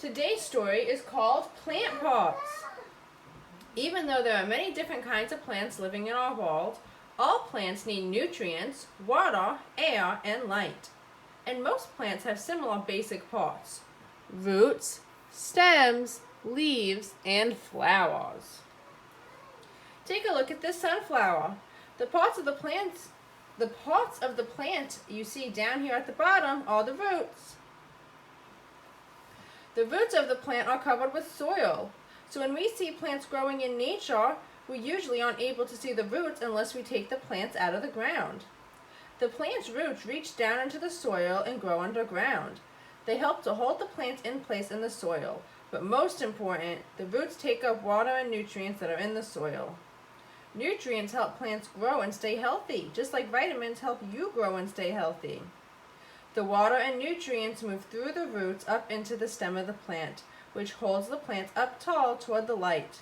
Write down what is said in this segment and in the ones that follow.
Today's story is called Plant Pots. Even though there are many different kinds of plants living in our world, all plants need nutrients, water, air, and light. And most plants have similar basic parts: roots, stems, leaves, and flowers. Take a look at this sunflower. The parts of the plant you see down here at the bottom are the roots. The roots of the plant are covered with soil. So when we see plants growing in nature, we usually aren't able to see the roots unless we take the plants out of the ground. The plant's roots reach down into the soil and grow underground. They help to hold the plants in place in the soil, but most important, the roots take up water and nutrients that are in the soil. Nutrients help plants grow and stay healthy, just like vitamins help you grow and stay healthy. The water and nutrients move through the roots up into the stem of the plant, which holds the plant up tall toward the light.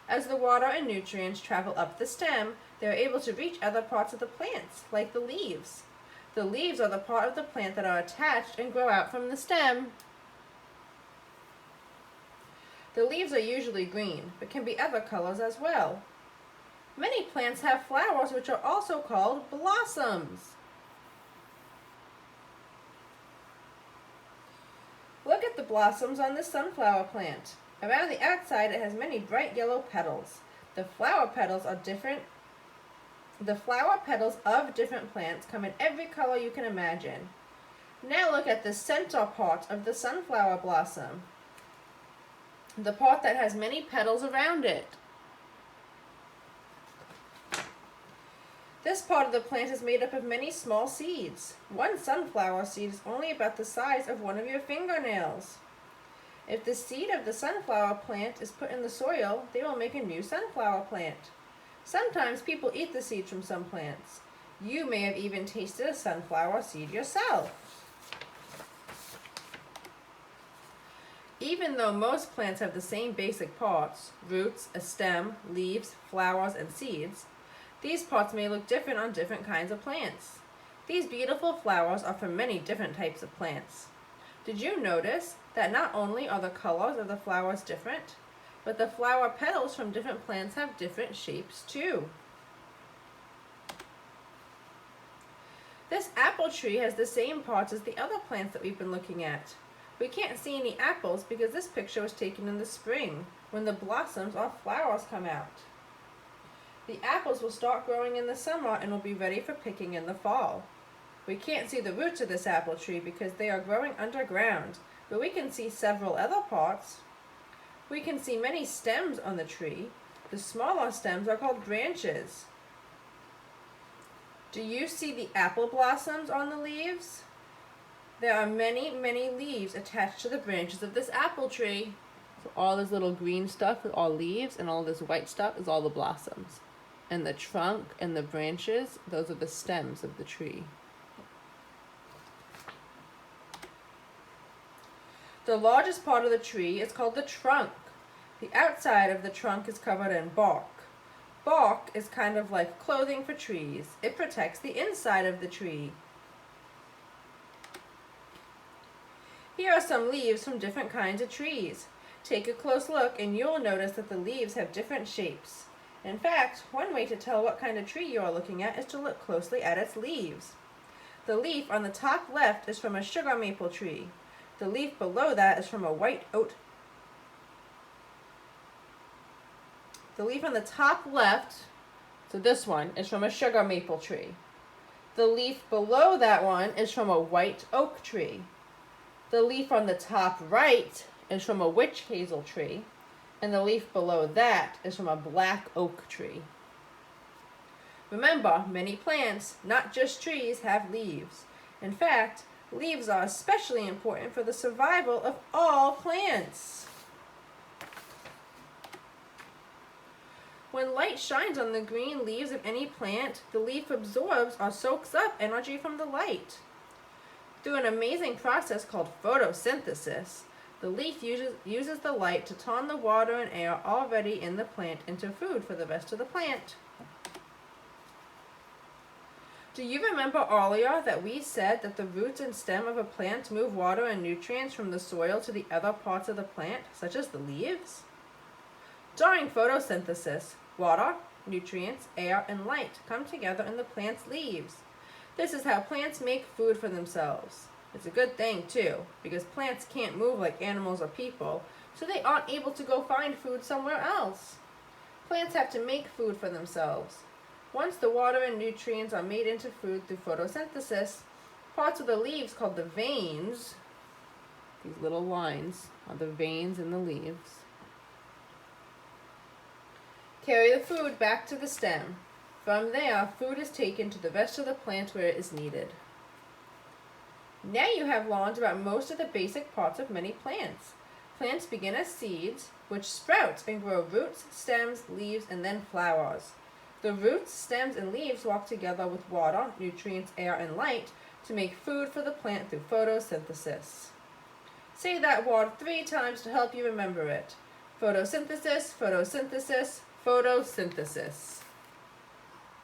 As the water and nutrients travel up the stem, they are able to reach other parts of the plants, like the leaves. The leaves are the part of the plant that are attached and grow out from the stem. The leaves are usually green, but can be other colors as well. Many plants have flowers which are also called blossoms. Look at the blossoms on this sunflower plant. Around the outside it has many bright yellow petals. The flower petals of different plants come in every color you can imagine. Now look at the center part of the sunflower blossom, the part that has many petals around it. This part of the plant is made up of many small seeds. One sunflower seed is only about the size of one of your fingernails. If the seed of the sunflower plant is put in the soil, they will make a new sunflower plant. Sometimes people eat the seeds from some plants. You may have even tasted a sunflower seed yourself. Even though most plants have the same basic parts, roots, a stem, leaves, flowers, and seeds, these parts may look different on different kinds of plants. These beautiful flowers are from many different types of plants. Did you notice that not only are the colors of the flowers different, but the flower petals from different plants have different shapes too? This apple tree has the same parts as the other plants that we've been looking at. We can't see any apples because this picture was taken in the spring, when the blossoms or flowers come out. The apples will start growing in the summer and will be ready for picking in the fall. We can't see the roots of this apple tree because they are growing underground, but we can see several other parts. We can see many stems on the tree. The smaller stems are called branches. Do you see the apple blossoms on the leaves? There are many, many leaves attached to the branches of this apple tree. So all this little green stuff is all leaves, and all this white stuff is all the blossoms. And the trunk and the branches, those are the stems of the tree. The largest part of the tree is called the trunk. The outside of the trunk is covered in bark. Bark is kind of like clothing for trees. It protects the inside of the tree. Here are some leaves from different kinds of trees. Take a close look and you'll notice that the leaves have different shapes. In fact, one way to tell what kind of tree you are looking at is to look closely at its leaves. The leaf on the top left is from a sugar maple tree. The leaf below that is from a white oak. The leaf on the top left, so this one, is from a sugar maple tree. The leaf below that one is from a white oak tree. The leaf on the top right is from a witch hazel tree. And the leaf below that is from a black oak tree. Remember, many plants, not just trees, have leaves. In fact, leaves are especially important for the survival of all plants. When light shines on the green leaves of any plant, the leaf absorbs or soaks up energy from the light. Through an amazing process called photosynthesis, the leaf uses the light to turn the water and air already in the plant into food for the rest of the plant. Do you remember earlier that we said that the roots and stem of a plant move water and nutrients from the soil to the other parts of the plant, such as the leaves? During photosynthesis, water, nutrients, air, and light come together in the plant's leaves. This is how plants make food for themselves. It's a good thing, too, because plants can't move like animals or people, so they aren't able to go find food somewhere else. Plants have to make food for themselves. Once the water and nutrients are made into food through photosynthesis, parts of the leaves called the veins, these little lines are the veins in the leaves, carry the food back to the stem. From there, food is taken to the rest of the plant where it is needed. Now you have learned about most of the basic parts of many plants. Plants begin as seeds, which sprout and grow roots, stems, leaves, and then flowers. The roots, stems, and leaves work together with water, nutrients, air, and light to make food for the plant through photosynthesis. Say that word 3 times to help you remember it. Photosynthesis, photosynthesis, photosynthesis.